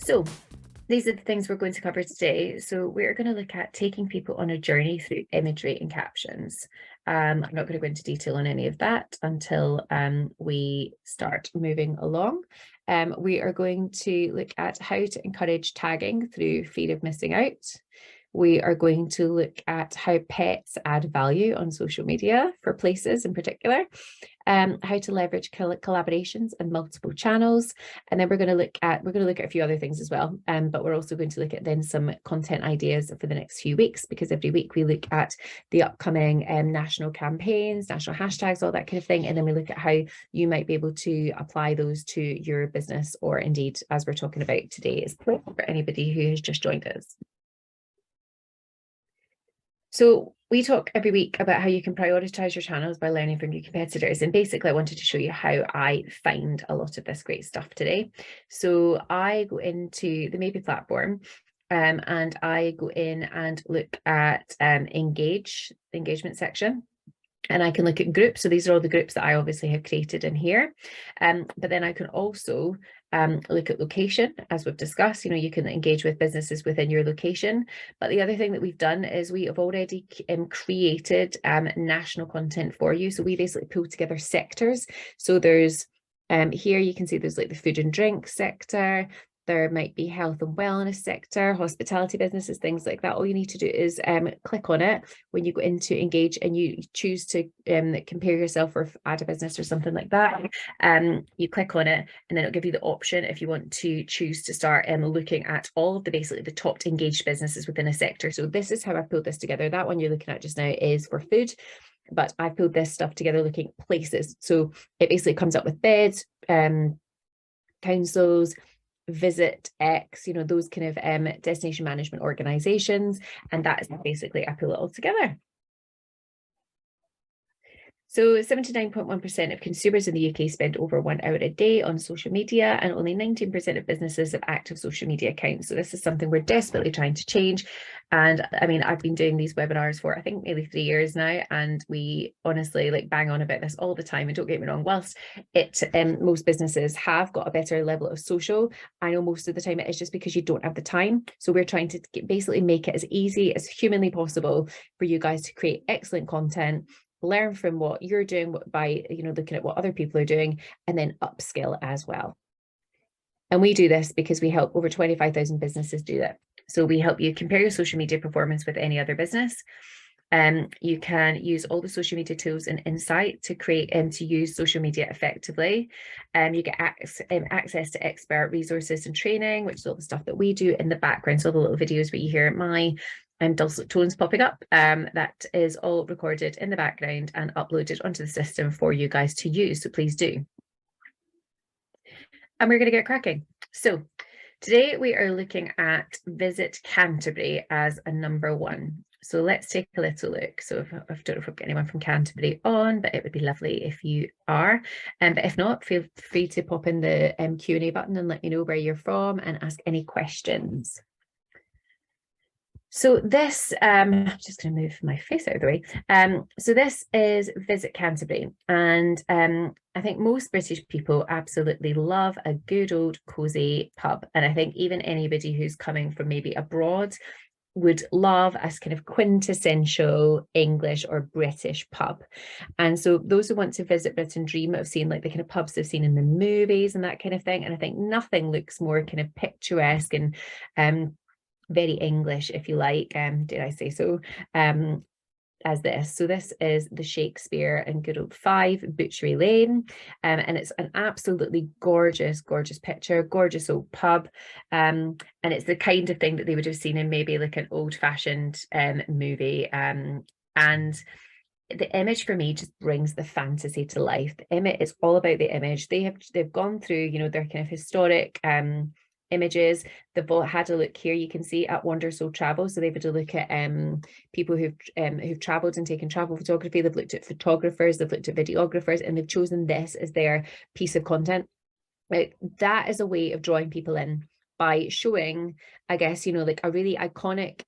So these are the things we're going to cover today. So we're going to look at taking people on a journey through imagery and captions. I'm not going to go into detail on any of that until we start moving along. We are going to look at how to encourage tagging through fear of missing out. We are going to look at how pets add value on social media for places in particular, how to leverage collaborations and multiple channels, and then we're going to look at a few other things as well. But we're also going to look at then some content ideas for the next few weeks, because every week we look at the upcoming national campaigns, national hashtags, all that kind of thing, and then we look at how you might be able to apply those to your business, or indeed, as we're talking about today, is for anybody who has just joined us. So we talk every week about how you can prioritize your channels by learning from your competitors. And basically, I wanted to show you how I find a lot of this great stuff today. So I go into the Maybe platform and I go in and look at the engagement section. And I can look at groups. So these are all the groups that I obviously have created in here. But then I can also look at location, as we've discussed. You can engage with businesses within your location. But the other thing that we've done is we have already created national content for you. So we basically pull together sectors. So there's here you can see there's like the food and drink sector. There might be health and wellness sector, hospitality businesses, things like that. All you need to do is click on it when you go into engage and you choose to compare yourself or add a business or something like that. You click on it and then it'll give you the option if you want to choose to start looking at all of basically the top engaged businesses within a sector. So this is how I pulled this together. That one you're looking at just now is for food, but I pulled this stuff together looking at places. So it basically comes up with beds, councils, Visit X, those kind of destination management organizations. And that is basically, I pull it all together. So 79.1% of consumers in the UK spend over 1 hour a day on social media, and only 19% of businesses have active social media accounts. So this is something we're desperately trying to change. And I mean, I've been doing these webinars for, I think, nearly 3 years now, and we honestly bang on about this all the time. And don't get me wrong, whilst most businesses have got a better level of social, I know most of the time it is just because you don't have the time. So we're trying to basically make it as easy as humanly possible for you guys to create excellent content, learn from what you're doing by looking at what other people are doing, and then upskill as well. And we do this because we help over 25,000 businesses do that. So we help you compare your social media performance with any other business. You can use all the social media tools and insight to create and to use social media effectively. You get access to expert resources and training, which is all the stuff that we do in the background. So the little videos where you hear my dulcet tones popping up, that is all recorded in the background and uploaded onto the system for you guys to use. So please do. And we're going to get cracking. So today we are looking at Visit Canterbury as a number one. So let's take a little look. So I don't know if we've got anyone from Canterbury on, but it would be lovely if you are. But if not, feel free to pop in the Q&A button and let me know where you're from and ask any questions. So this, I'm just going to move my face out of the way. So this is Visit Canterbury. And I think most British people absolutely love a good old cozy pub. And I think even anybody who's coming from maybe abroad would love a kind of quintessential English or British pub. And so those who want to visit Britain dream of seeing the kind of pubs they've seen in the movies and that kind of thing. And I think nothing looks more kind of picturesque and very English, if you like, did I say so, as this. So this is the Shakespeare and good old 5 Butchery Lane, and it's an absolutely gorgeous picture, gorgeous old pub, and it's the kind of thing that they would have seen in maybe an old-fashioned movie, and the image for me just brings the fantasy to life. The image, it's all about the image. They've gone through their kind of historic images. They've had a look here, you can see at Wondersoul Travel, so they've had a look at people who've traveled and taken travel photography. They've looked at photographers, they've looked at videographers, and they've chosen this as their piece of content. That is a way of drawing people in by showing, I guess, a really iconic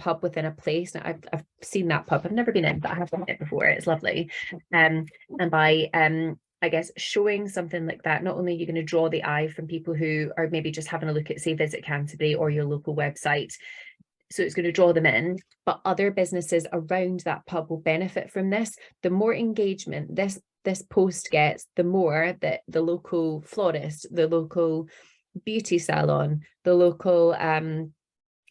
pub within a place. Now, I've seen that pub, I've never been in, but I have been in it before. It's lovely, and by I guess showing something like that, not only are you going to draw the eye from people who are maybe just having a look at, say, Visit Canterbury or your local website, so it's going to draw them in, but other businesses around that pub will benefit from this. The more engagement this post gets, the more that the local florist, the local beauty salon, the local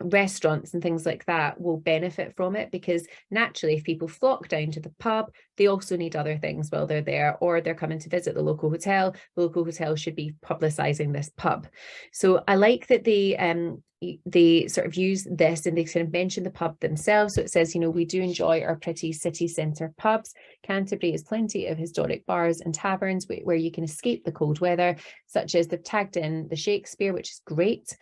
restaurants and things like that will benefit from it, because naturally if people flock down to the pub, they also need other things while they're there, or they're coming to visit the local hotel should be publicizing this pub. So I like that they sort of use this and they sort of mention the pub themselves. So it says, you know, we do enjoy our pretty city centre pubs. Canterbury has plenty of historic bars and taverns where you can escape the cold weather, such as they've tagged in the Shakespeare, which is great,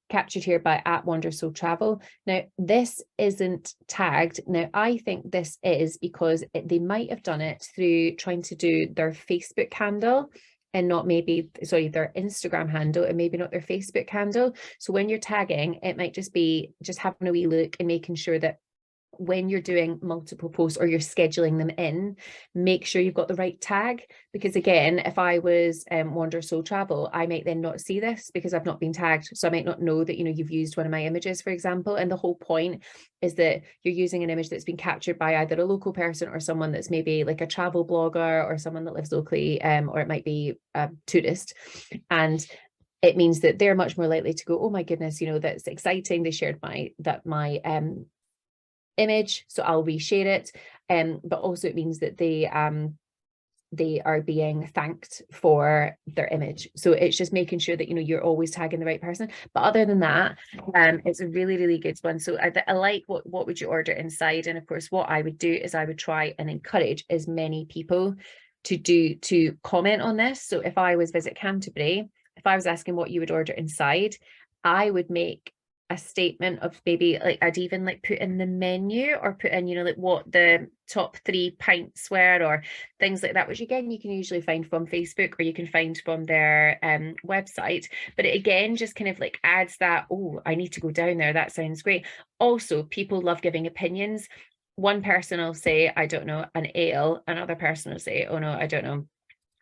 captured here by @WondersoulTravel. Now, this isn't tagged. Now, I think this is because they might have done it through trying to do their Facebook handle and not maybe, sorry, their Instagram handle and maybe not their Facebook handle. So when you're tagging, it might just be just having a wee look and making sure that when you're doing multiple posts or you're scheduling them in, make sure you've got the right tag. Because again, if I was WondersoulTravel, I might then not see this because I've not been tagged. So I might not know that, you know, you've used one of my images, for example. And the whole point is that you're using an image that's been captured by either a local person or someone that's maybe like a travel blogger or someone that lives locally, or it might be a tourist. And it means that they're much more likely to go, oh my goodness, you know, that's exciting. They shared my image, so I'll reshare it. But also it means that they are being thanked for their image. So it's just making sure that, you know, you're always tagging the right person. But other than that, it's a really, really good one. So I like what would you order inside? And of course, what I would do is I would try and encourage as many people to comment on this. So if I was Visit Canterbury, if I was asking what you would order inside, I would make a statement of maybe like I'd even like put in the menu or put in, you know, like what the top 3 pints were or things like that, which again you can usually find from Facebook or you can find from their website. But it again just kind of like adds that, oh, I need to go down there, that sounds great. Also, people love giving opinions. One person will say, I don't know, an ale, another person will say, oh no, I don't know,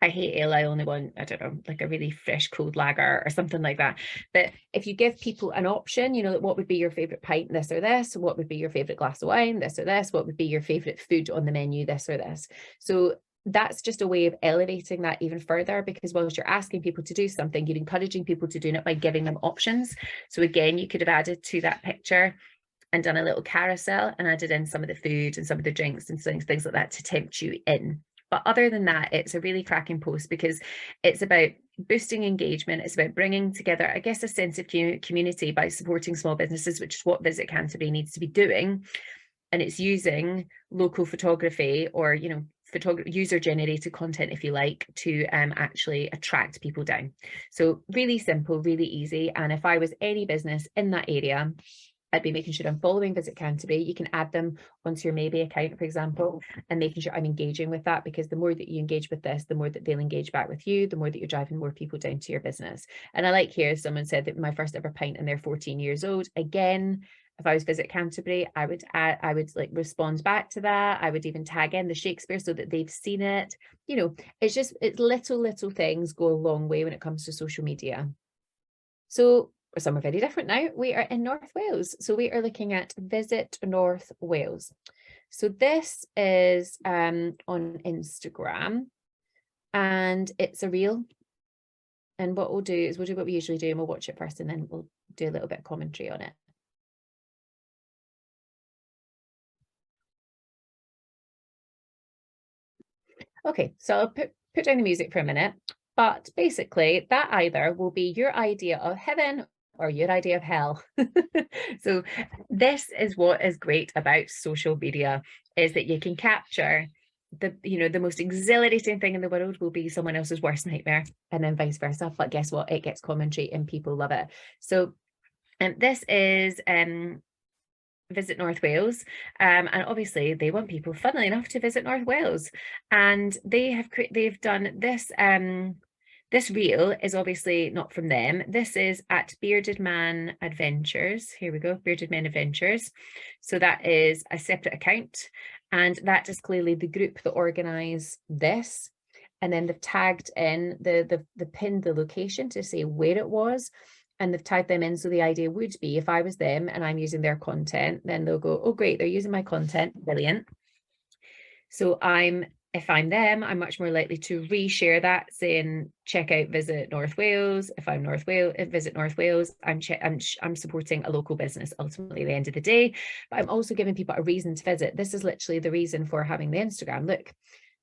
I hate ale, I only want, I don't know, like a really fresh cold lager or something like that. But if you give people an option, you know, what would be your favorite pint, this or this? What would be your favorite glass of wine, this or this? What would be your favorite food on the menu, this or this? So that's just a way of elevating that even further, because whilst you're asking people to do something, you're encouraging people to do it by giving them options. So again, you could have added to that picture and done a little carousel and added in some of the food and some of the drinks and things like that to tempt you in. But other than that, it's a really cracking post because it's about boosting engagement. It's about bringing together, I guess, a sense of community by supporting small businesses, which is what Visit Canterbury needs to be doing. And it's using local photography or, you know, user-generated content, if you like, to actually attract people down. So really simple, really easy. And if I was any business in that area, I'd be making sure I'm following Visit Canterbury. You can add them onto your Maybe account, for example, and making sure I'm engaging with that, because the more that you engage with this, the more that they'll engage back with you, the more that you're driving more people down to your business. And I like here, someone said that my first ever pint and they're 14 years old. Again, if I was Visit Canterbury, I would like respond back to that. I would even tag in the Shakespeare so that they've seen it. You know, it's little things go a long way when it comes to social media. So some are very different now. We are in North Wales. So we are looking at Visit North Wales. So this is on Instagram and it's a reel. And what we'll do is we'll do what we usually do and we'll watch it first and then we'll do a little bit of commentary on it. Okay, so I'll put down the music for a minute. But basically, that either will be your idea of heaven or your idea of hell. So this is what is great about social media, is that you can capture the most exhilarating thing in the world will be someone else's worst nightmare, and then vice versa. But guess what? It gets commentary and people love it. So this is Visit North Wales, and obviously they want people, funnily enough, to visit North Wales, and they've done this. This reel is obviously not from them. This is at Bearded Man Adventures. Here we go, Bearded Men Adventures. So that is a separate account, and that is clearly the group that organise this. and then they've tagged in the pinned the location to say where it was, and they've tagged them in. So the idea would be, if I was them and I'm using their content, then they'll go, oh great, they're using my content, brilliant. So if I'm them, I'm much more likely to reshare that, saying check out Visit North Wales. If I'm North Wales, Visit North Wales, I'm supporting a local business ultimately at the end of the day. But I'm also giving people a reason to visit. This is literally the reason for having the Instagram. Look,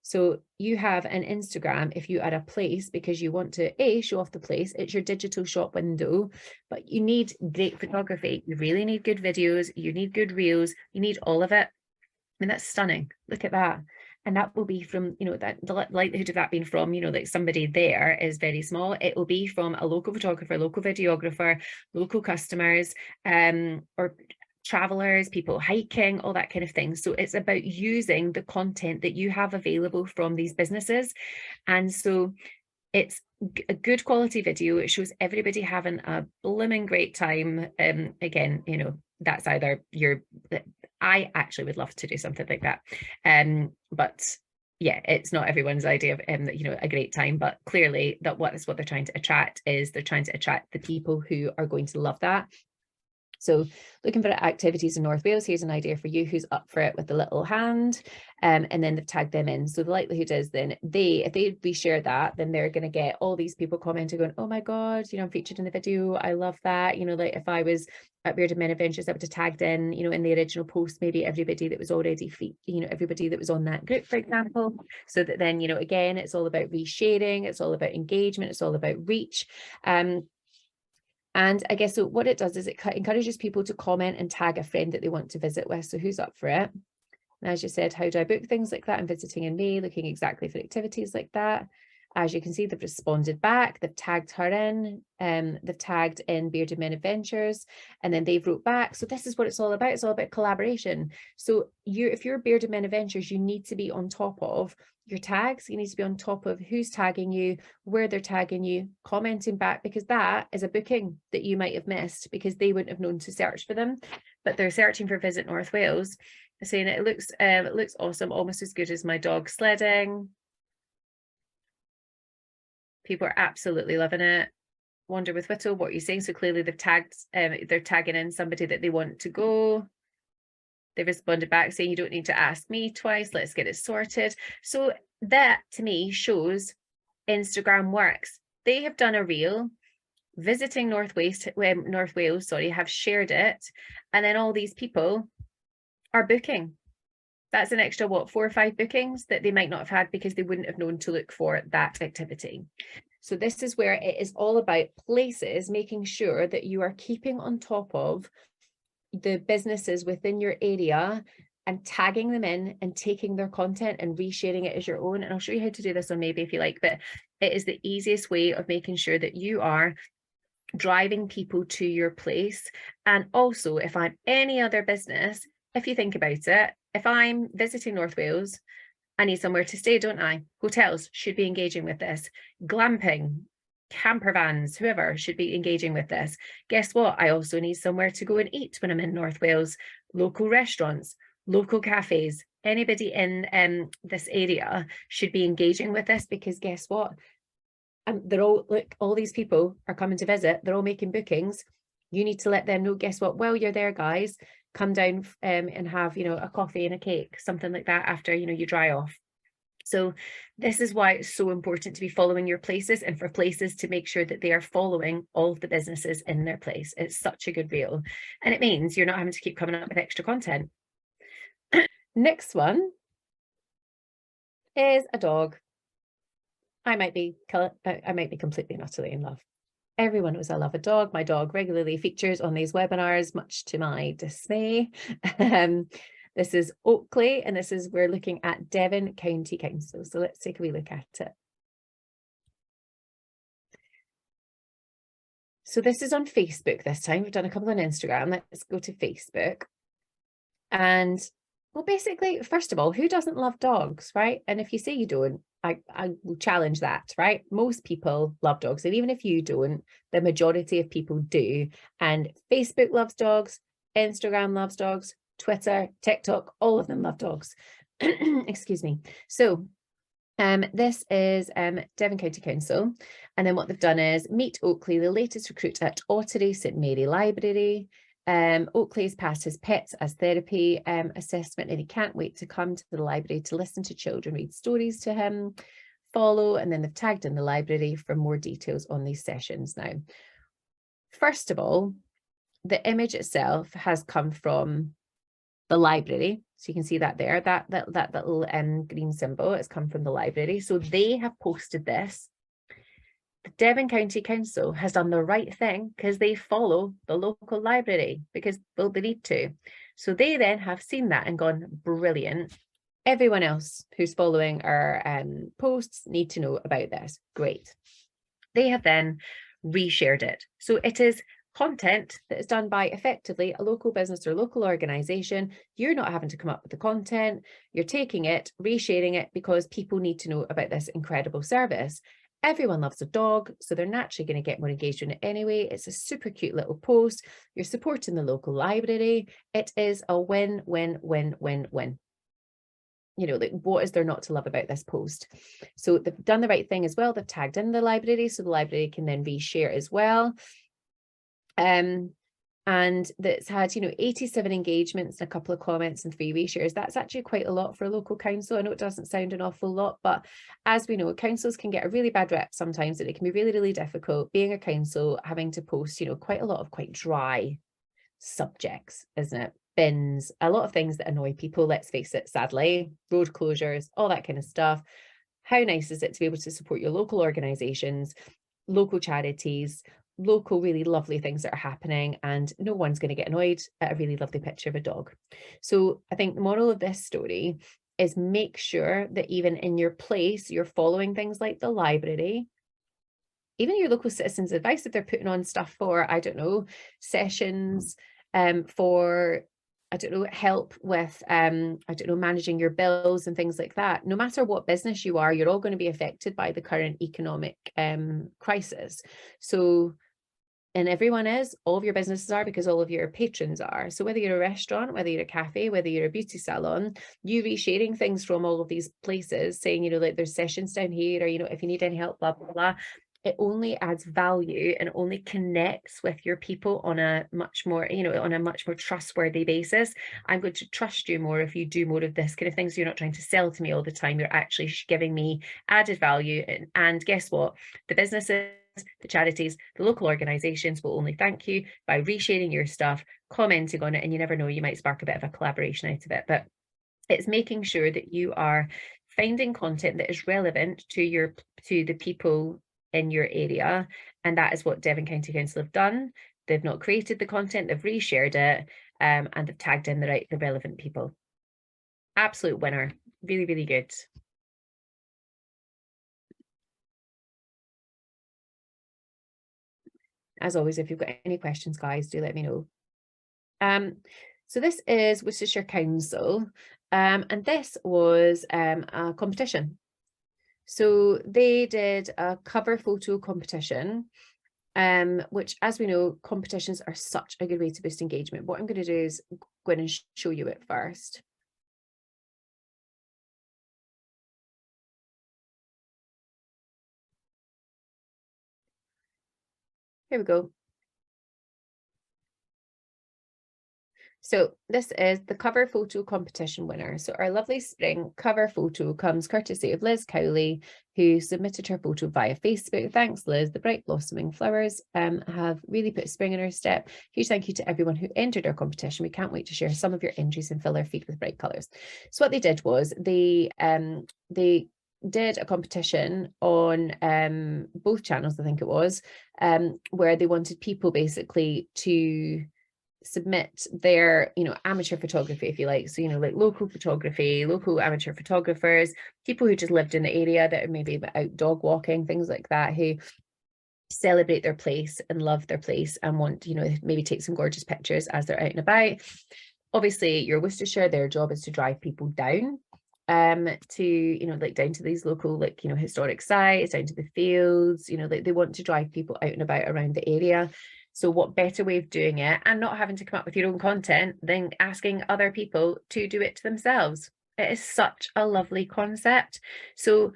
so you have an Instagram if you are a place because you want to show off the place. It's your digital shop window, but you need great photography. You really need good videos. You need good reels. You need all of it. I mean, that's stunning. Look at that. And that will be from, that the likelihood of that being from, like somebody there is very small. It will be from a local photographer, local videographer, local customers, or travelers, people hiking, all that kind of thing. So it's about using the content that you have available from these businesses. And so it's a good quality video. It shows everybody having a blooming great time. Again, that's either I actually would love to do something like that. But yeah, it's not everyone's idea of a great time, but clearly what they're trying to attract is they're trying to attract the people who are going to love that. So looking for activities in North Wales, here's an idea for you who's up for it with the little hand, and then they've tagged them in. So the likelihood is then if they reshare that, then they're going to get all these people commenting going, oh my God, I'm featured in the video. I love that. Like if I was at Bearded Men Adventures, I would have tagged in, in the original post, maybe everybody that was already, everybody that was on that group, for example, so that then, again, it's all about resharing. It's all about engagement. It's all about reach. And I guess so what it does is it encourages people to comment and tag a friend that they want to visit with. So who's up for it? And as you said, how do I book things like that? I'm visiting in May, looking exactly for activities like that. As you can see, they've responded back, they've tagged her in, they've tagged in Bearded Men Adventures, and then they've wrote back. So this is what it's all about. It's all about collaboration. So if you're Bearded Men Adventures, you need to be on top of your tags. You need to be on top of who's tagging you, where they're tagging you, commenting back, because that is a booking that you might have missed because they wouldn't have known to search for them, but they're searching for Visit North Wales, saying it looks awesome, almost as good as my dog sledding. People are absolutely loving it. Wander with Whittle, what are you saying? So clearly they've tagged, they're tagging in somebody that they want to go. They responded back saying, you don't need to ask me twice, let's get it sorted. So that to me shows Instagram works. They have done a reel, Visiting North Wales, have shared it, and then all these people are booking. That's an extra, 4 or 5 bookings that they might not have had because they wouldn't have known to look for that activity. So this is where it is all about places, making sure that you are keeping on top of the businesses within your area and tagging them in and taking their content and resharing it as your own. And I'll show you how to do this on Maybe if you like, but it is the easiest way of making sure that you are driving people to your place. And also, if I'm any other business, if you think about it, if I'm visiting North Wales, I need somewhere to stay, don't I? Hotels should be engaging with this. Glamping, camper vans, whoever should be engaging with this. Guess what? I also need somewhere to go and eat when I'm in North Wales. Local restaurants, local cafes, anybody in this area should be engaging with this, because guess what? They're all, look, all these people are coming to visit. They're all making bookings. You need to let them know, guess what? Well, you're there, guys. Come down and have, a coffee and a cake, something like that after, you dry off. So this is why it's so important to be following your places, and for places to make sure that they are following all of the businesses in their place. It's such a good reel. And it means you're not having to keep coming up with extra content. Next one is a dog. I might be completely and utterly in love. Everyone knows I love a dog. My dog regularly features on these webinars, much to my dismay. This is Oakley, and we're looking at Devon County Council. So let's take a wee look at it. So this is on Facebook this time. We've done a couple on Instagram. Let's go to Facebook. And well, basically, first of all, who doesn't love dogs, right? And if you say you don't, I will challenge that, right? Most people love dogs. And even if you don't, the majority of people do. And Facebook loves dogs, Instagram loves dogs, Twitter, TikTok, all of them love dogs. Excuse me. So This is Devon County Council, and then what they've done is Meet Oakley, the latest recruit at Ottery St Mary Library. Oakley's passed his PETS as therapy assessment, and he can't wait to come to the library to listen to children read stories to him. Follow, and then they've tagged in the library for more details on these sessions now. First of all, the image itself has come from the library. So you can see that there, that little green symbol has come from the library. So they have posted this. The Devon County Council has done the right thing because they follow the local library because, well, they need to. So they then have seen that and gone, brilliant. Everyone else who's following our posts need to know about this. Great. They have then reshared it. So it is content that is done by effectively a local business or local organization. You're not having to come up with the content. You're taking it, resharing it because people need to know about this incredible service. Everyone loves a dog, so they're naturally going to get more engagement anyway. It's a super cute little post. You're supporting the local library. It is a win, win, win, win, win. You know, like, what is there not to love about this post? So they've done the right thing as well. They've tagged in the library, so the library can then reshare as well. And that's had, you know, 87 engagements and a couple of comments and 3 reshares. That's actually quite a lot for a local council. I know it doesn't sound an awful lot, but as we know, councils can get a really bad rep sometimes, and it can be really, really difficult being a council, having to post, you know, quite a lot of quite dry subjects, isn't it? Bins, a lot of things that annoy people, let's face it, sadly, road closures, all that kind of stuff. How nice is it to be able to support your local organizations, local charities, local really lovely things that are happening, and no one's going to get annoyed at a really lovely picture of a dog. So I think the moral of this story is make sure that even in your place, you're following things like the library, even your local citizens advice, if they're putting on stuff for, I don't know, sessions, for, I don't know, help with, I don't know, managing your bills and things like that. No matter what business you are, you're all going to be affected by the current economic crisis. So, and everyone is, all of your businesses are, because all of your patrons are. So whether you're a restaurant, whether you're a cafe, whether you're a beauty salon, you resharing things from all of these places, saying, you know, like there's sessions down here, or, you know, if you need any help, blah, blah, blah. It only adds value and only connects with your people on a much more, you know, on a much more trustworthy basis. I'm going to trust you more if you do more of this kind of thing. So you're not trying to sell to me all the time. You're actually giving me added value. And guess what? The businesses, the charities, the local organizations will only thank you by resharing your stuff, commenting on it, and you never know, you might spark a bit of a collaboration out of it. But it's making sure that you are finding content that is relevant to the people in your area, and that is what Devon County Council have done. They've not created the content, they've reshared it, and they've tagged in the relevant people. Absolute winner. Really, really good. As always, if you've got any questions, guys, do let me know. So this is Worcestershire Council, and this was a competition. So they did a cover photo competition, which, as we know, competitions are such a good way to boost engagement. What I'm going to do is go in and show you it first. Here we go. So this is the cover photo competition winner. So our lovely spring cover photo comes courtesy of Liz Cowley, who submitted her photo via Facebook. Thanks, Liz. The bright blossoming flowers have really put spring in our step. Huge thank you to everyone who entered our competition. We can't wait to share some of your entries and fill our feed with bright colours. So what they did was they did a competition on both channels, I think it was, where they wanted people basically to submit their, you know, amateur photography, if you like. So, you know, like local photography, local amateur photographers, people who just lived in the area that are maybe out dog walking, things like that, who celebrate their place and love their place and want, you know, maybe take some gorgeous pictures as they're out and about. Obviously, your Worcestershire, their job is to drive people down to, you know, like down to these local, like, you know, historic sites, down to the fields, you know, like they want to drive people out and about around the area. So what better way of doing it, and not having to come up with your own content, than asking other people to do it to themselves. It is such a lovely concept. So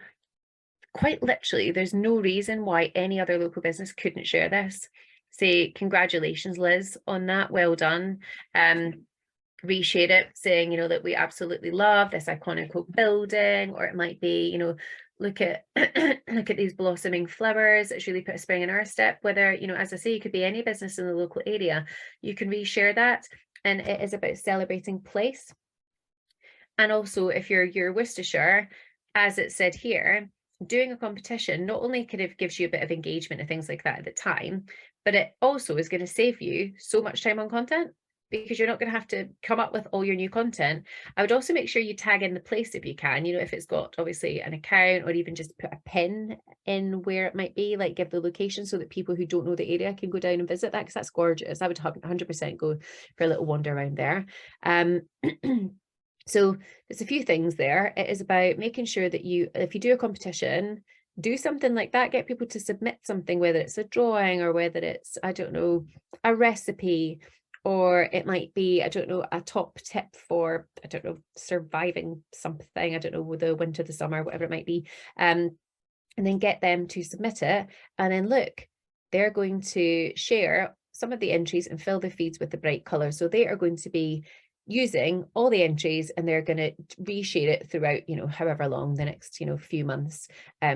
quite literally, there's no reason why any other local business couldn't share this. Say, congratulations, Liz, on that. Well done. Reshare it, saying, you know, that we absolutely love this iconic oak building, or it might be, you know, look at look at these blossoming flowers. It's really put a spring in our step. Whether, you know, as I say, you could be any business in the local area, you can reshare that. And it is about celebrating place. And also, if you're Worcestershire, as it said here, doing a competition not only kind of gives you a bit of engagement and things like that at the time, but it also is going to save you so much time on content, because you're not going to have to come up with all your new content. I would also make sure you tag in the place if you can, you know, if it's got obviously an account, or even just put a pin in where it might be, like give the location so that people who don't know the area can go down and visit that, because that's gorgeous. I would 100% go for a little wander around there. So there's a few things there. It is about making sure that you, if you do a competition, do something like that, get people to submit something, whether it's a drawing or whether it's, I don't know, a recipe, or it might be, I don't know, a top tip for, I don't know, surviving something, I don't know, the winter, the summer, whatever it might be. And then get them to submit it. And then look, they're going to share some of the entries and fill the feeds with the bright color. So they are going to be using all the entries, and they're going to reshare it throughout, you know, however long, the next, you know, few months.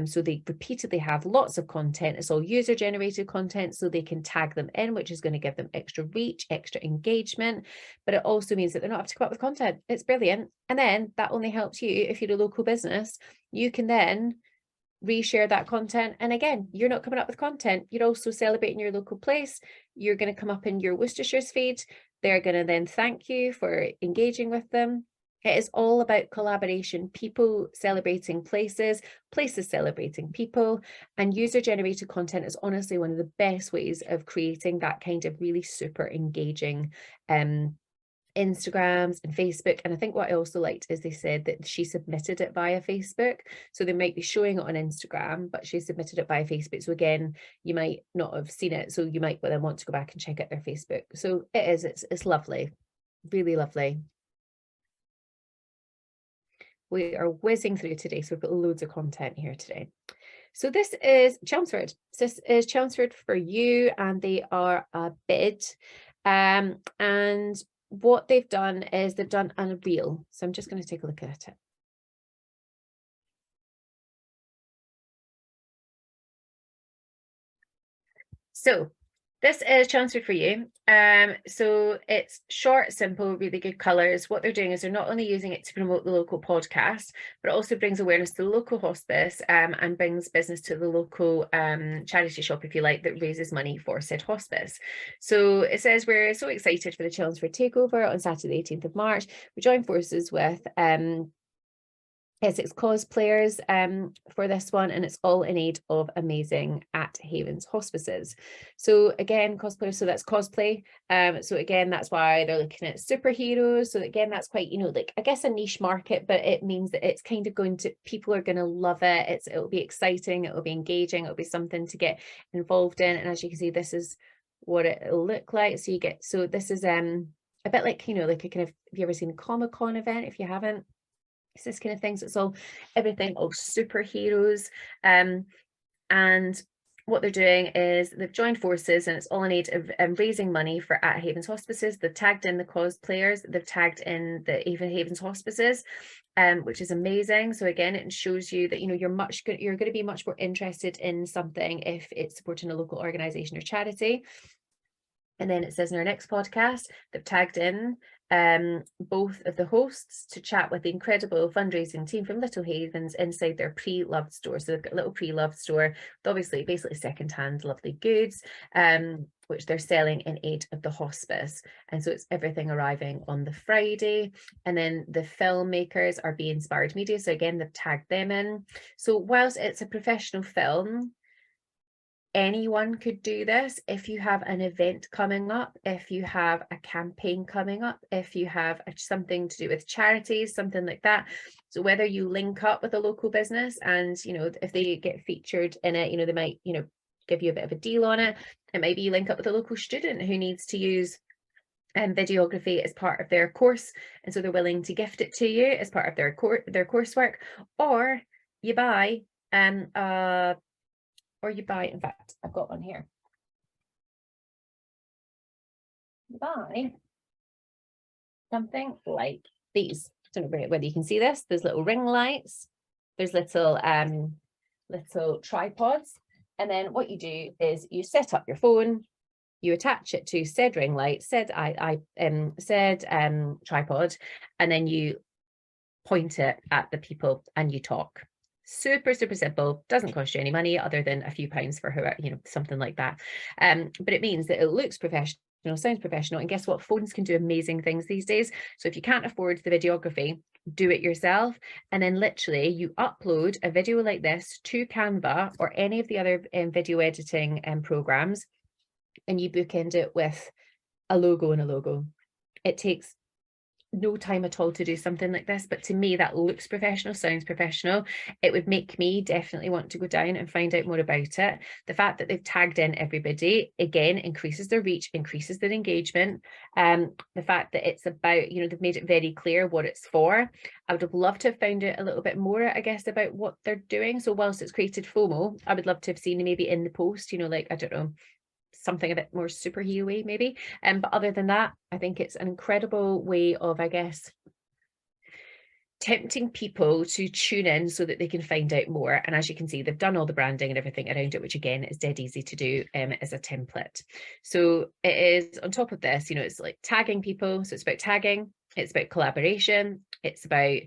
So they repeatedly have lots of content. It's all user generated content, so they can tag them in, which is going to give them extra reach, extra engagement. But it also means that they're not have to come up with content. It's brilliant. And then that only helps you if you're a local business. You can then reshare that content, and again, you're not coming up with content, you're also celebrating your local place. You're going to come up in your Worcestershire's feed. They're going to then thank you for engaging with them. It is all about collaboration, people celebrating places, places celebrating people, and user generated content is honestly one of the best ways of creating that kind of really super engaging Instagrams and Facebook. And I think what I also liked is they said that she submitted it via Facebook. So they might be showing it on Instagram, but she submitted it via Facebook. So again, you might not have seen it. So you might then want to go back and check out their Facebook. So it's lovely, really lovely. We are whizzing through today. So we've got loads of content here today. So this is Chelmsford. This is Chelmsford for you, and they are a bid. And what they've done is they've done a reel. So I'm just going to take a look at it. So this is Chelmsford for you. So it's short, simple, really good colours. What they're doing is they're not only using it to promote the local podcast, but it also brings awareness to the local hospice, and brings business to the local charity shop, if you like, that raises money for said hospice. So it says, we're so excited for the Chelmsford takeover on Saturday, 18th of March. We join forces with Essex cosplayers for this one, and it's all in aid of amazing At Havens hospices. So again, cosplayers, so that's cosplay. So again, that's why they're looking at superheroes. So again, that's quite, you know, like, I guess a niche market, but it means that it's kind of going to, people are going to love it. It'll be exciting, it'll be engaging, it'll be something to get involved in. And as you can see, this is what it'll look like. So you get, so this is a bit like, you know, like a kind of, have you ever seen a Comic-Con event? If you haven't, it's this kind of things. It's all everything of superheroes. And what they're doing is they've joined forces, and it's all in aid of raising money for At Havens hospices. They've tagged in the cosplayers, they've tagged in the Havens hospices, which is amazing. So again, it shows you that, you know, you're going to be much more interested in something if it's supporting a local organization or charity. And then it says in our next podcast, they've tagged in both of the hosts to chat with the incredible fundraising team from Little Havens inside their pre-loved store. So they've got a little pre-loved store with obviously basically secondhand lovely goods, which they're selling in aid of the hospice. And so it's everything arriving on the Friday. And then the filmmakers are Be Inspired Media. So again, they've tagged them in. So whilst it's a professional film, anyone could do this. If you have an event coming up, if you have a campaign coming up, if you have something to do with charities, something like that. So whether you link up with a local business and, you know, if they get featured in it, you know, they might, you know, give you a bit of a deal on it. And maybe you link up with a local student who needs to use videography as part of their course, and so they're willing to gift it to you as part of their coursework. Or you buy or you buy, in fact, I've got one here. You buy something like these. I don't know whether you can see this. There's little ring lights. There's little tripods. And then what you do is you set up your phone, you attach it to said ring light, said tripod, and then you point it at the people and you talk. Super, super simple. Doesn't cost you any money other than a few pounds for whoever, something like that. But it means that it looks professional, sounds professional. And guess what? Phones can do amazing things these days. So if you can't afford the videography, do it yourself. And then literally you upload a video like this to Canva or any of the other video editing programs, and you bookend it with a logo and a logo. It takes no time at all to do something like this, but to me that looks professional, sounds professional. It would make me definitely want to go down and find out more about it. The fact that they've tagged in everybody, again, increases their reach, increases their engagement. The fact that it's about, they've made it very clear what it's for. I would have loved to have found out a little bit more, I guess, about what they're doing. So whilst it's created FOMO, I would love to have seen maybe in the post, like, I don't know, something a bit more superhero-y maybe. But other than that, I think it's an incredible way of, I guess, tempting people to tune in so that they can find out more. And as you can see, they've done all the branding and everything around it, which again is dead easy to do as a template. So it is on top of this, it's like tagging people. So it's about tagging, it's about collaboration, it's about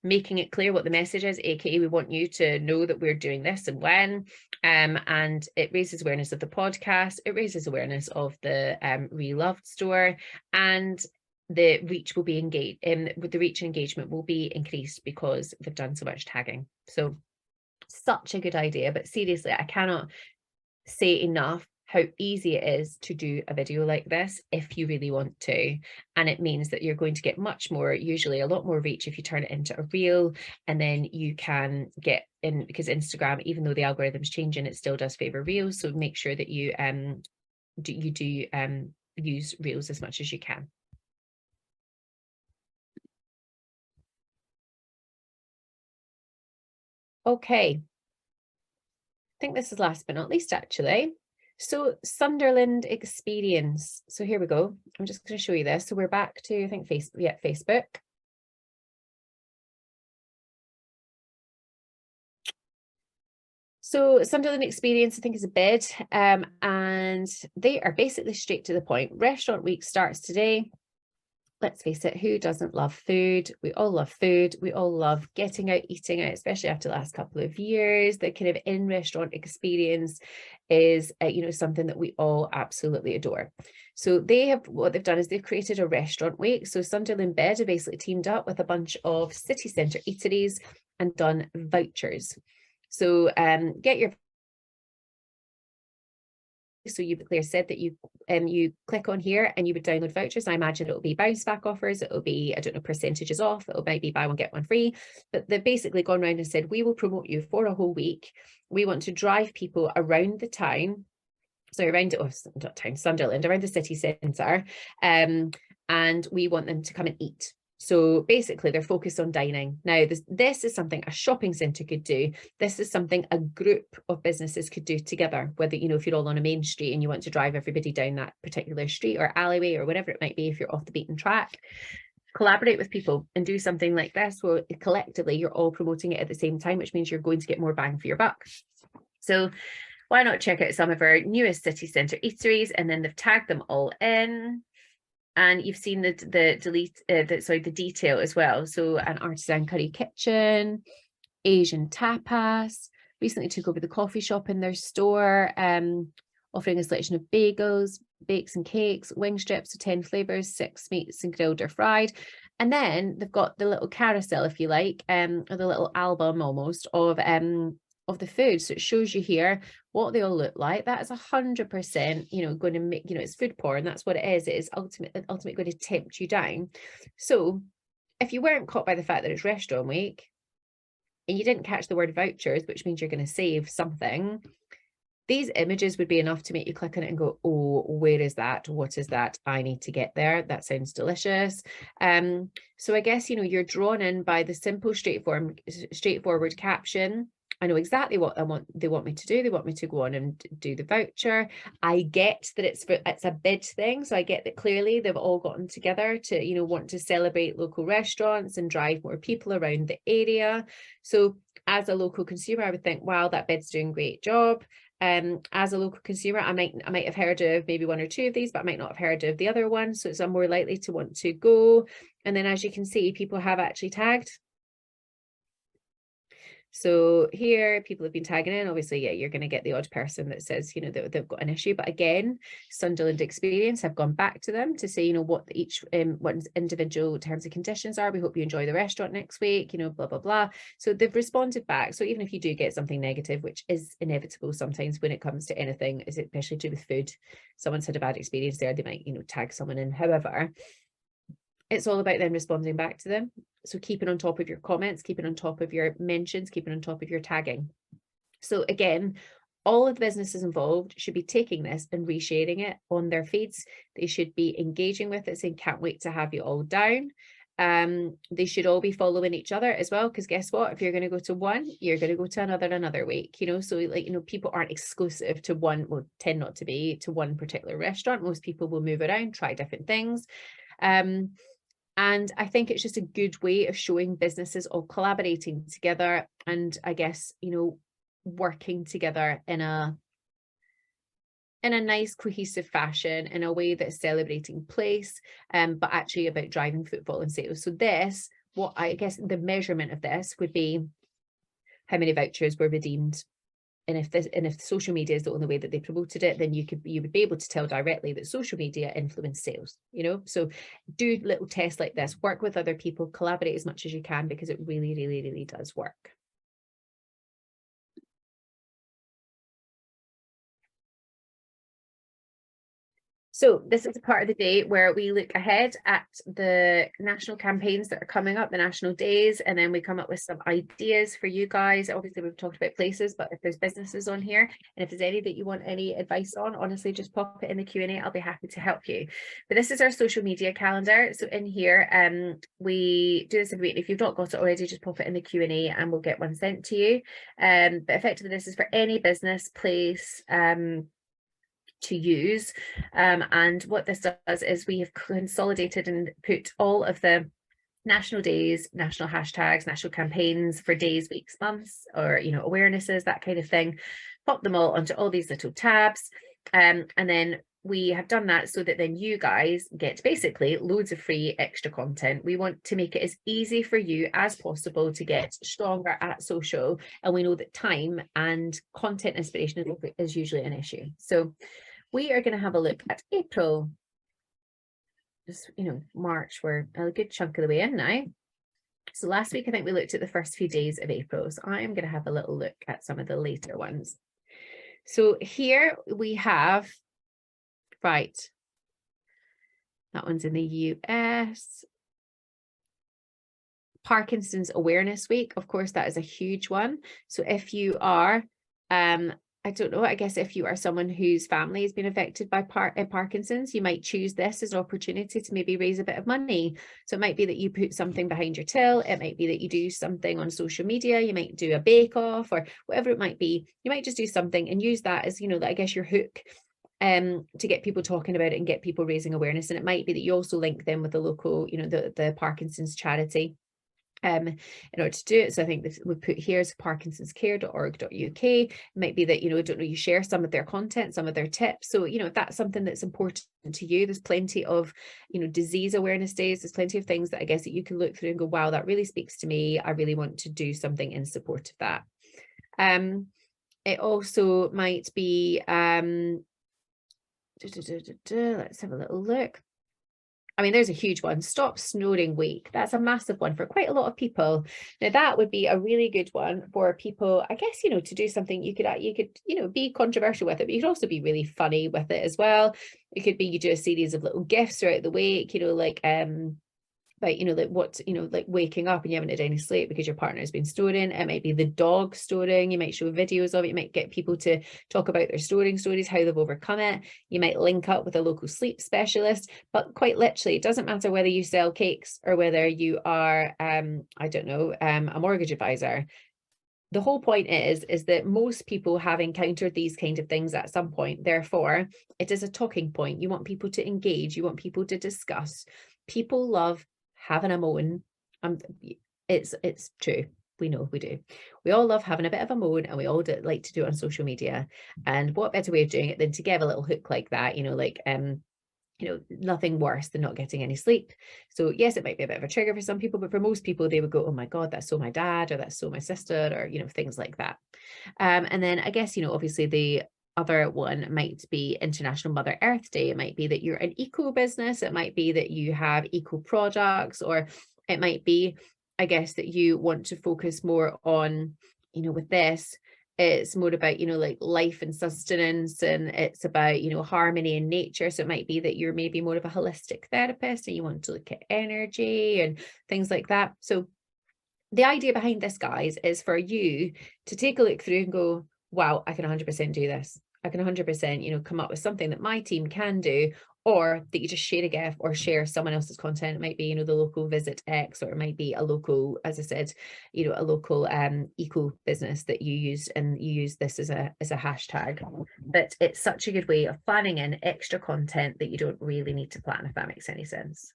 making it clear what the message is, aka we want you to know that we're doing this and when, and it raises awareness of the podcast, it raises awareness of the Reloved store, and the reach will be engaged, with the reach and engagement will be increased because they've done so much tagging. So such a good idea, but seriously, I cannot say enough how easy it is to do a video like this if you really want to. And it means that you're going to get much more, usually a lot more reach if you turn it into a reel, and then you can get in, because Instagram, even though the algorithm's changing, it still does favor reels. So make sure that you use reels as much as you can. Okay, I think this is last but not least, actually. So Sunderland experience. So here we go. I'm just going to show you this. So we're back to, I think, Facebook. So Sunderland experience, I think, is a bid, and they are basically straight to the point. Restaurant week starts today. Let's face it, who doesn't love food? We all love food. We all love getting out, eating out, especially after the last couple of years. The kind of in-restaurant experience is, something that we all absolutely adore. So what they've done is they've created a restaurant week. So Sunderland Bed have basically teamed up with a bunch of city centre eateries and done vouchers. So get your. So Claire said that you click on here and you would download vouchers. I imagine it'll be bounce back offers. It'll be, I don't know, percentages off. It'll maybe buy one, get one free. But they've basically gone around and said, we will promote you for a whole week. We want to drive people around the town. So around, not town, Sunderland, around the city centre. And we want them to come and eat. So basically they're focused on dining. Now, this is something a shopping centre could do. This is something a group of businesses could do together, whether, if you're all on a main street and you want to drive everybody down that particular street or alleyway or whatever it might be, if you're off the beaten track, collaborate with people and do something like this where collectively you're all promoting it at the same time, which means you're going to get more bang for your buck. So why not check out some of our newest city centre eateries, and then they've tagged them all in. And you've seen the detail as well. So an artisan curry kitchen, Asian tapas, recently took over the coffee shop in their store, offering a selection of bagels, bakes and cakes, wing strips, so 10 flavours, 6 meats and grilled or fried. And then they've got the little carousel, if you like, or the little album almost of the food. So it shows you here what they all look like. That is 100%, going to make, it's food porn. That's what it is. It is ultimately going to tempt you down. So if you weren't caught by the fact that it's restaurant week and you didn't catch the word vouchers, which means you're going to save something, these images would be enough to make you click on it and go, oh, where is that? What is that? I need to get there. That sounds delicious. So I guess, you're drawn in by the simple, straightforward caption I know exactly what they want me to do. They want me to go on and do the voucher. I get that it's a bid thing. So I get that clearly they've all gotten together to, you know, want to celebrate local restaurants and drive more people around the area. So as a local consumer, I would think, wow, that bid's doing a great job. As a local consumer, I might have heard of maybe one or two of these, but I might not have heard of the other one. So I'm more likely to want to go. And then as you can see, people have actually tagged. So here people have been tagging in. Obviously, yeah, you're going to get the odd person that says, you know, that they've got an issue. But again, Sunderland Experience have gone back to them to say, you know, what each what individual terms and conditions are. We hope you enjoy the restaurant next week, you know, blah, blah, blah. So they've responded back. So even if you do get something negative, which is inevitable sometimes when it comes to anything, especially to do with food, someone's had a bad experience there, they might, you know, tag someone in. However, it's all about then responding back to them. So keeping on top of your comments, keeping on top of your mentions, keeping on top of your tagging. So again, all of the businesses involved should be taking this and resharing it on their feeds. They should be engaging with it, saying, can't wait to have you all down. They should all be following each other as well, because guess what? If you're going to go to one, you're going to go to another week, you know. So like, you know, people aren't exclusive to one, well, tend not to be to one particular restaurant. Most people will move around, try different things. And I think it's just a good way of showing businesses all collaborating together and I guess, you know, working together in a nice cohesive fashion, in a way that's celebrating place, but actually about driving footfall and sales. So this, what I guess the measurement of this would be how many vouchers were redeemed. And if social media is the only way that they promoted it, then you would be able to tell directly that social media influenced sales, you know. So do little tests like this, work with other people, collaborate as much as you can, because it really, really, really does work. So this is a part of the day where we look ahead at the national campaigns that are coming up, the national days, and then we come up with some ideas for you guys. Obviously, we've talked about places, but if there's businesses on here, and if there's any that you want any advice on, honestly, just pop it in the Q&A. I'll be happy to help you. But this is our social media calendar. So in here, we do this every week. If you've not got it already, just pop it in the Q&A and we'll get one sent to you. But effectively, this is for any business, place, to use, and what this does is we have consolidated and put all of the national days, national hashtags, national campaigns for days, weeks, months, or, you know, awarenesses, that kind of thing, pop them all onto all these little tabs, and then we have done that so that then you guys get basically loads of free extra content. We want to make it as easy for you as possible to get stronger at social, and we know that time and content inspiration is usually an issue. So we are going to have a look at April. Just, you know, March, we're a good chunk of the way in now. So last week, I think we looked at the first few days of April. So I am going to have a little look at some of the later ones. So here we have, right, that one's in the US. Parkinson's Awareness Week. Of course, that is a huge one. So if you are, I don't know, I guess if you are someone whose family has been affected by Parkinson's, you might choose this as an opportunity to maybe raise a bit of money. So it might be that you put something behind your till. It might be that you do something on social media. You might do a bake-off or whatever it might be. You might just do something and use that as, you know, I guess your hook to get people talking about it and get people raising awareness. And it might be that you also link them with the local, you know, the Parkinson's charity. In order to do it. So I think this we put here is parkinsonscare.org.uk. It might be that, you know, I don't know, you share some of their content, some of their tips. So, you know, if that's something that's important to you, there's plenty of, you know, disease awareness days. There's plenty of things that I guess that you can look through and go, wow, that really speaks to me. I really want to do something in support of that. It also might be, let's have a little look. I mean, there's a huge one, Stop Snoring Week. That's a massive one for quite a lot of people. Now, that would be a really good one for people, I guess, you know, to do something you could, you know, be controversial with it, but you could also be really funny with it as well. It could be you do a series of little gifts throughout the week, you know, like, you know, like what, you know, like waking up and you haven't had any sleep because your partner has been snoring. It might be the dog snoring. You might show videos of it. You might get people to talk about their snoring stories, how they've overcome it. You might link up with a local sleep specialist, but quite literally, it doesn't matter whether you sell cakes or whether you are, I don't know, a mortgage advisor. the whole point is that most people have encountered these kind of things at some point. Therefore, it is a talking point. You want people to engage. You want people to discuss. People love having a moan. It's true. We know we do. We all love having a bit of a moan, and we all like to do it on social media. And what better way of doing it than to give a little hook like that, like nothing worse than not getting any sleep. So yes, it might be a bit of a trigger for some people, but for most people, they would go, oh my God, that's so my dad, or that's so my sister, or, things like that. And then I guess, obviously the other one might be International Mother Earth Day. It might be that you're an eco business. It might be that you have eco products, or it might be, I guess, that you want to focus more on, with this, it's more about, like life and sustenance, and it's about, harmony in nature. So it might be that you're maybe more of a holistic therapist and you want to look at energy and things like that. So the idea behind this, guys, is for you to take a look through and go, wow, I can 100% do this. I can 100%, come up with something that my team can do, or that you just share a gift or share someone else's content. It might be, the local Visit X, or it might be a local, as I said, a local eco business that you use, and you use this as a hashtag. But it's such a good way of planning in extra content that you don't really need to plan, if that makes any sense.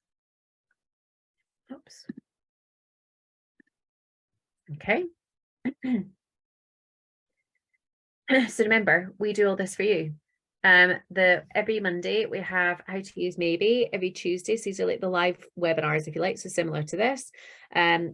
Oops. Okay. So remember, we do all this for you. Every Monday we have how to use Maybe. Every Tuesday, so these are like the live webinars, if you like, so similar to this.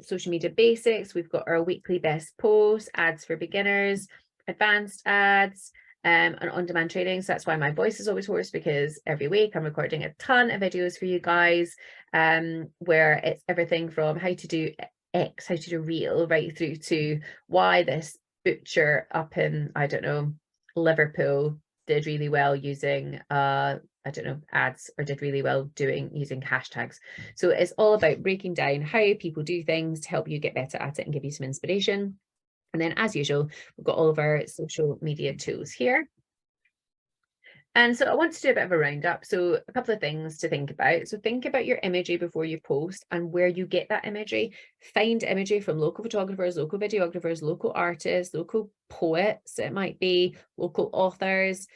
Social media basics, we've got our weekly best posts, ads for beginners, advanced ads, and on-demand training. So that's why my voice is always hoarse, because every week I'm recording a ton of videos for you guys, where it's everything from how to do X, how to do Reel, right through to why this butcher up in, I don't know, Liverpool did really well using I don't know, ads, or did really well using hashtags. So it's all about breaking down how people do things to help you get better at it and give you some inspiration. And then, as usual, we've got all of our social media tools here. And so I want to do a bit of a roundup. So a couple of things to think about. So think about your imagery before you post, and where you get that imagery. Find imagery from local photographers, local videographers, local artists, local poets. It might be local authors,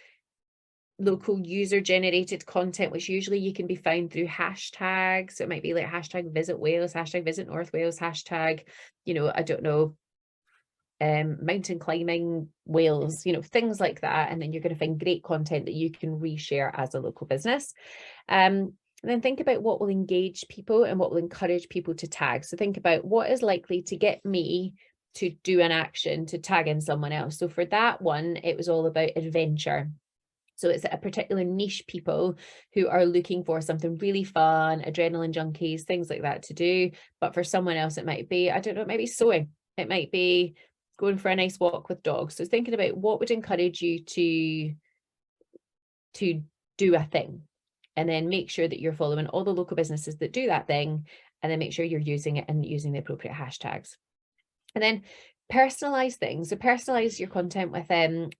local user generated content, which usually you can be found through hashtags. So it might be like hashtag Visit Wales, hashtag Visit North Wales, hashtag, I don't know, mountain climbing Wales, things like that. And then you're going to find great content that you can reshare as a local business. And then think about what will engage people and what will encourage people to tag. So think about what is likely to get me to do an action, to tag in someone else. So for that one, it was all about adventure. So it's a particular niche people who are looking for something really fun, adrenaline junkies, things like that to do. But for someone else, it might be, I don't know, it might be sewing. It might be going for a nice walk with dogs. So thinking about what would encourage you to do a thing, and then make sure that you're following all the local businesses that do that thing, and then make sure you're using it and using the appropriate hashtags. And then personalize things. So personalize your content with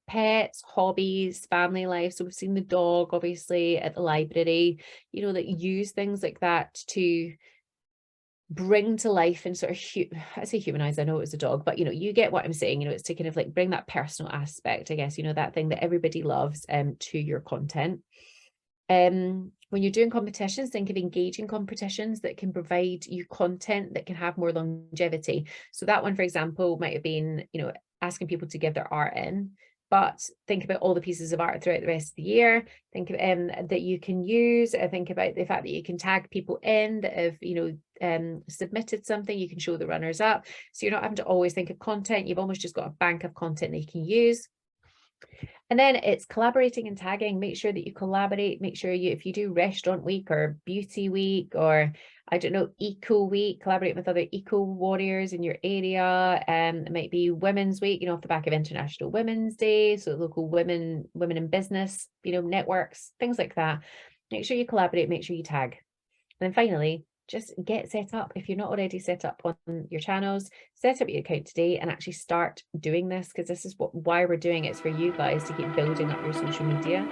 pets, hobbies, family life. So we've seen the dog, obviously, at the library, that use things like that to bring to life and sort of, I say humanize, I know it was a dog, but you get what I'm saying. It's to kind of like bring that personal aspect, I guess, that thing that everybody loves to your content. When you're doing competitions, think of engaging competitions that can provide you content that can have more longevity. So that one, for example, might have been, asking people to give their art in, but think about all the pieces of art throughout the rest of the year. Think of that you can use. Think about the fact that you can tag people in that have, submitted something. You can show the runners up. So you're not having to always think of content. You've almost just got a bank of content that you can use. And then it's collaborating and tagging. Make sure that you collaborate. Make sure if you do restaurant week or beauty week, or I don't know, eco week, collaborate with other eco warriors in your area. It might be women's week, off the back of International Women's Day. So local women in business, networks, things like that. Make sure you collaborate, make sure you tag. And then finally, just get set up. If you're not already set up on your channels, set up your account today and actually start doing this, because this is why we're doing it. It's for you guys to keep building up your social media.